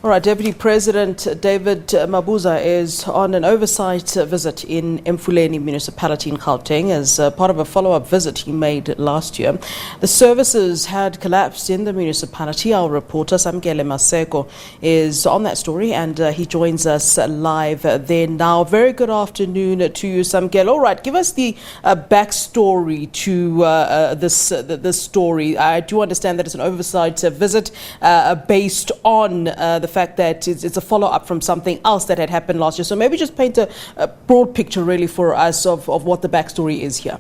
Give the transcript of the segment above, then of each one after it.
All right, Deputy President David Mabuza is on an oversight visit in Emfuleni municipality in Gauteng as part of a follow-up visit he made last year. The services had collapsed in the municipality. Our reporter Samkele Maseko is on that story and he joins us live there now. Very good afternoon to you, Samkele. All right, give us the backstory to this story. I do understand that it's an oversight visit based on the fact that it's a follow-up from something else that had happened last year. So maybe just paint a broad picture really for us of what the backstory is here.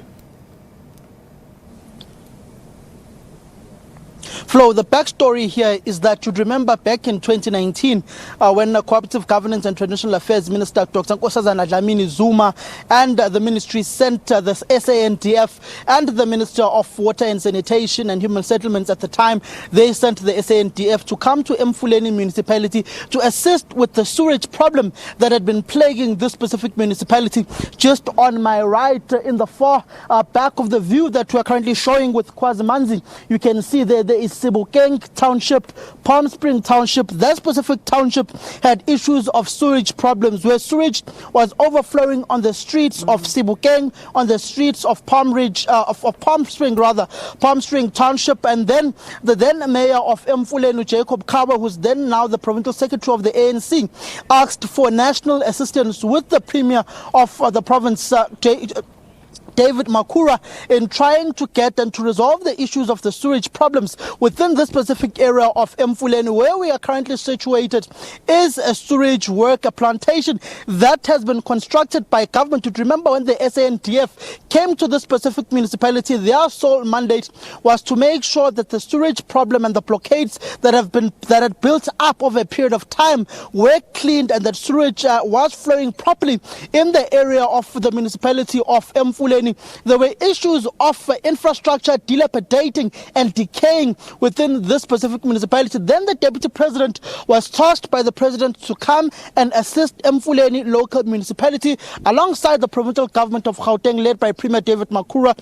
Flo, the backstory here is that you'd remember back in 2019 when Cooperative Governance and Traditional Affairs Minister Dr. Dlamini Zuma and the ministry sent the SANDF and the Minister of Water and Sanitation and Human Settlements at the time, they sent the SANDF to come to Emfuleni municipality to assist with the sewage problem that had been plaguing this specific municipality. Just on my right in the far back of the view that we're currently showing with Kwazimanzi, you can see there is Gauteng Township, Palm Spring Township. That specific township had issues of sewage problems where sewage was overflowing on the streets of Gauteng, on the streets of Palm Spring Township, and then the then mayor of Emfuleni, Jacob Kaba, who's then now the provincial secretary of the ANC, asked for national assistance with the premier of the province, David Mabuza, in trying to get and to resolve the issues of the sewage problems within this specific area of Emfuleni. Where we are currently situated is a sewage worker plantation that has been constructed by government. To remember, when the SANDF came to this specific municipality, their sole mandate was to make sure that the sewage problem and the blockades that had built up over a period of time were cleaned and that sewage was flowing properly in the area of the municipality of Emfuleni. There were issues of infrastructure dilapidating and decaying within this specific municipality. Then the deputy president was tasked by the president to come and assist Emfuleni local municipality alongside the provincial government of Gauteng led by Premier David Mabuza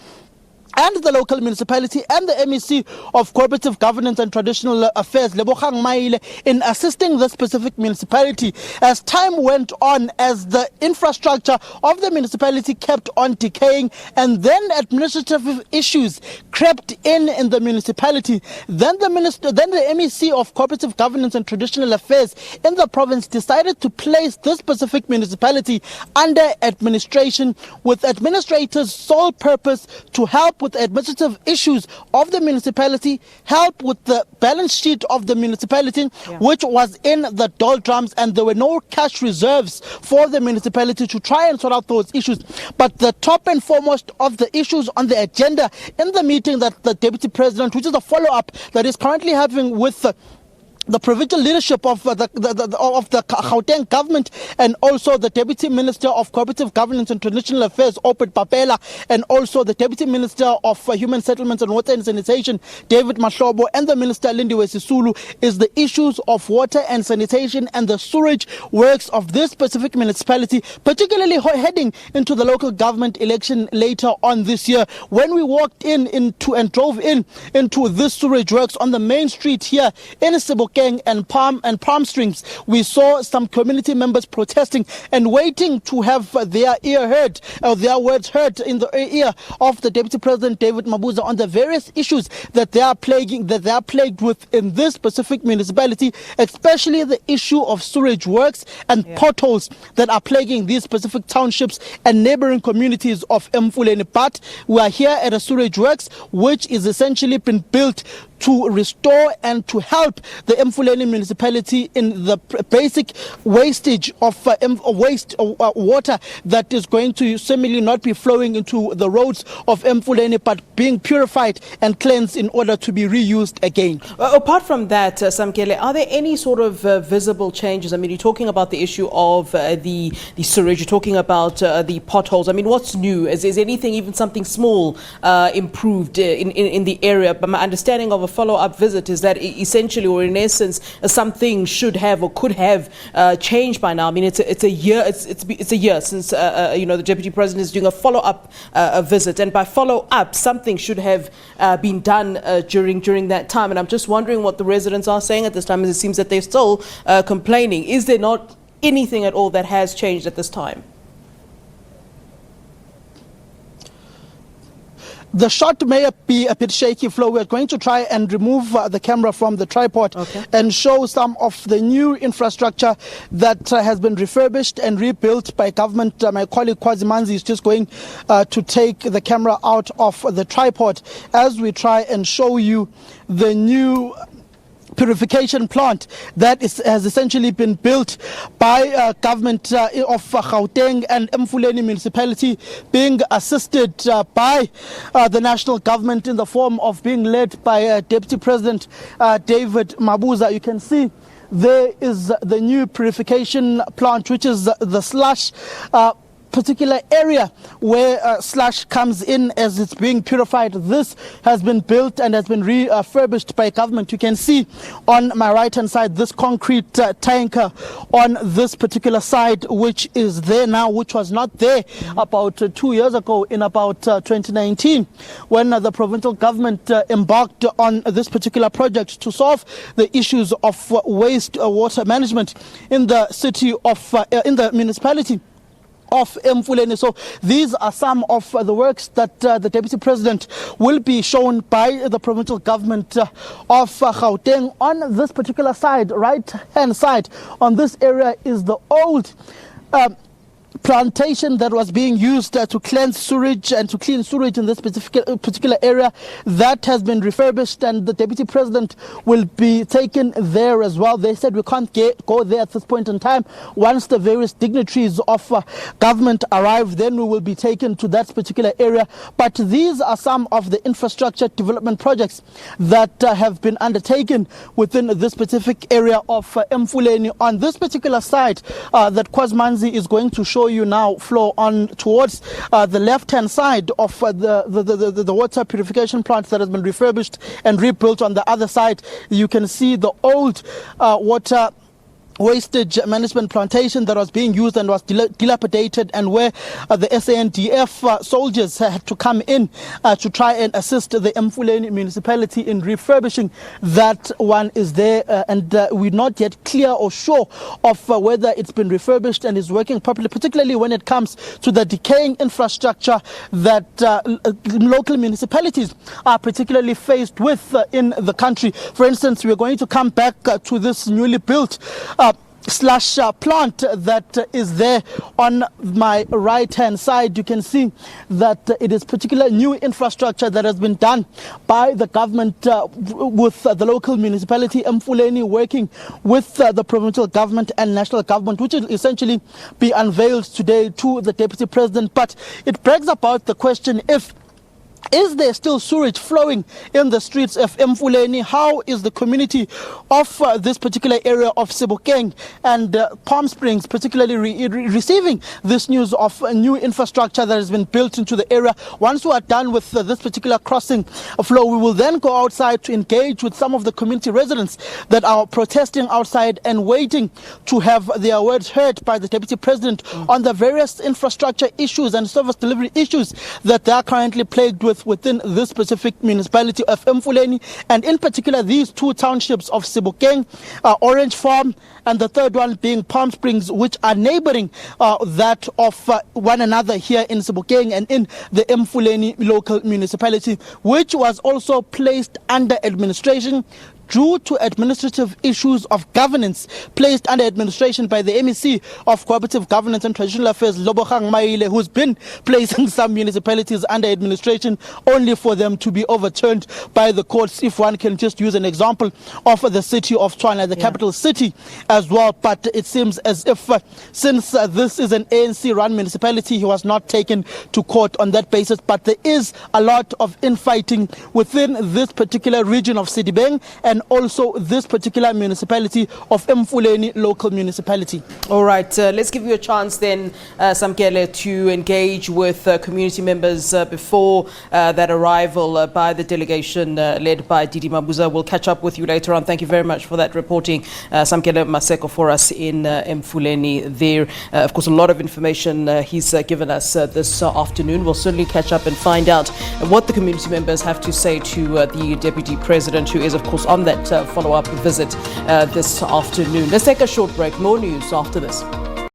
and the local municipality and the MEC of Cooperative Governance and Traditional Affairs, Lebogang Maile, in assisting the specific municipality. As time went on, as the infrastructure of the municipality kept on decaying, and then administrative issues crept in the municipality, then the MEC of Cooperative Governance and Traditional Affairs in the province decided to place this specific municipality under administration, with administrators' sole purpose to help with administrative issues of the municipality, help with the balance sheet of the municipality, which was in the doldrums, and there were no cash reserves for the municipality to try and sort out those issues. But the top and foremost of the issues on the agenda in the meeting that the deputy president, which is a follow-up that is currently having with the provincial leadership of the Gauteng government, and also the Deputy Minister of Cooperative Governance and Traditional Affairs, Opet Papela, and also the Deputy Minister of Human Settlements and Water and Sanitation, David Mahlobo, and the Minister Lindiwe Sisulu, is the issues of water and sanitation and the sewage works of this specific municipality, particularly heading into the local government election later on this year. When we walked drove into this sewage works on the main street here in Gauteng and Palm Springs, we saw some community members protesting and waiting to have their words heard in the ear of the Deputy President David Mabuza on the various issues that they are plagued with in this specific municipality, especially the issue of sewage works and potholes that are plaguing these specific townships and neighboring communities of Emfuleni. But we are here at a sewage works which is essentially been built to restore and to help the Emfuleni municipality in the basic wastage of water that is going to similarly not be flowing into the roads of Emfuleni, but being purified and cleansed in order to be reused again. Apart from that, Samkele, are there any sort of visible changes? I mean, you're talking about the issue of the sewage, you're talking about the potholes. I mean, what's new? Is anything, even something small, improved in the area? But my understanding of a follow-up visit is that essentially, or in essence, something should have or could have changed by now. I mean, it's a year. It's a year since the Deputy President is doing a follow-up visit, and by follow-up, something should have been done during that time. And I'm just wondering what the residents are saying at this time, as it seems that they're still complaining. Is there not anything at all that has changed at this time? The shot may be a bit shaky, Flo. We're going to try and remove the camera from the tripod and show some of the new infrastructure that has been refurbished and rebuilt by government. My colleague Kwazi Manzi is just going to take the camera out of the tripod as we try and show you the new purification plant that has essentially been built by government of Gauteng and Emfuleni municipality, being assisted by the national government in the form of being led by Deputy President David Mabuza. You can see there is the new purification plant, which is the slush particular area where slush comes in as it's being purified. This has been built and has been refurbished by government. You can see on my right hand side this concrete tanker on this particular side, which is there now, which was not there about 2 years ago in about 2019 when the provincial government embarked on this particular project to solve the issues of waste water management in the city of in the municipality of Emfuleni. So these are some of the works that the Deputy President will be shown by the provincial government of Gauteng. On this particular side, right hand side, on this area is the old plantation that was being used to cleanse sewage and to clean sewage in this particular area. That has been refurbished, and the Deputy President will be taken there as well. They said we can't go there at this point in time. Once the various dignitaries of government arrive, then we will be taken to that particular area. But these are some of the infrastructure development projects that have been undertaken within this specific area of Emfuleni. On this particular side that Kwazmanzi is going to show you now, Flo, on towards the left-hand side of the water purification plant that has been refurbished and rebuilt. On the other side, you can see the old water wastage management plantation that was being used and was dilapidated, and where the SANDF soldiers had to come in to try and assist the Emfuleni municipality in refurbishing. That one is there, and we're not yet clear or sure of whether it's been refurbished and is working properly, particularly when it comes to the decaying infrastructure that local municipalities are particularly faced with in the country. For instance, we're going to come back to this newly built slush plant that is there on my right hand side. You can see that it is particular new infrastructure that has been done by the government with the local municipality Emfuleni, working with the provincial government and national government, which will essentially be unveiled today to the Deputy President. But it brings about the question, is there still sewage flowing in the streets of Emfuleni? How is the community of this particular area of Sebokeng and Palm Springs particularly receiving this news of new infrastructure that has been built into the area? Once we are done with this particular crossing flow, we will then go outside to engage with some of the community residents that are protesting outside and waiting to have their words heard by the Deputy President on the various infrastructure issues and service delivery issues that they are currently plagued with within this specific municipality of Emfuleni, and in particular these two townships of Sebokeng, Orange Farm, and the third one being Palm Springs, which are neighboring that of one another here in Sebokeng and in the Emfuleni local municipality, which was also placed under administration due to administrative issues of governance, placed under administration by the MEC of Cooperative Governance and Traditional Affairs, Lebogang Maile, who's been placing some municipalities under administration only for them to be overturned by the courts. If one can just use an example of the city of Tshwane, the capital city as well. But it seems as if since this is an ANC-run municipality, he was not taken to court on that basis. But there is a lot of infighting within this particular region of Sedibeng, and and also this particular municipality of Emfuleni local municipality. All right, let's give you a chance then, Samkele, to engage with community members before that arrival by the delegation led by David Mabuza. We'll catch up with you later on. Thank you very much for that reporting, Samkele Maseko, for us in Emfuleni there. Of course, a lot of information he's given us this afternoon. We'll certainly catch up and find out what the community members have to say to the Deputy President, who is, of course, on that follow-up visit this afternoon. Let's take a short break. More news after this.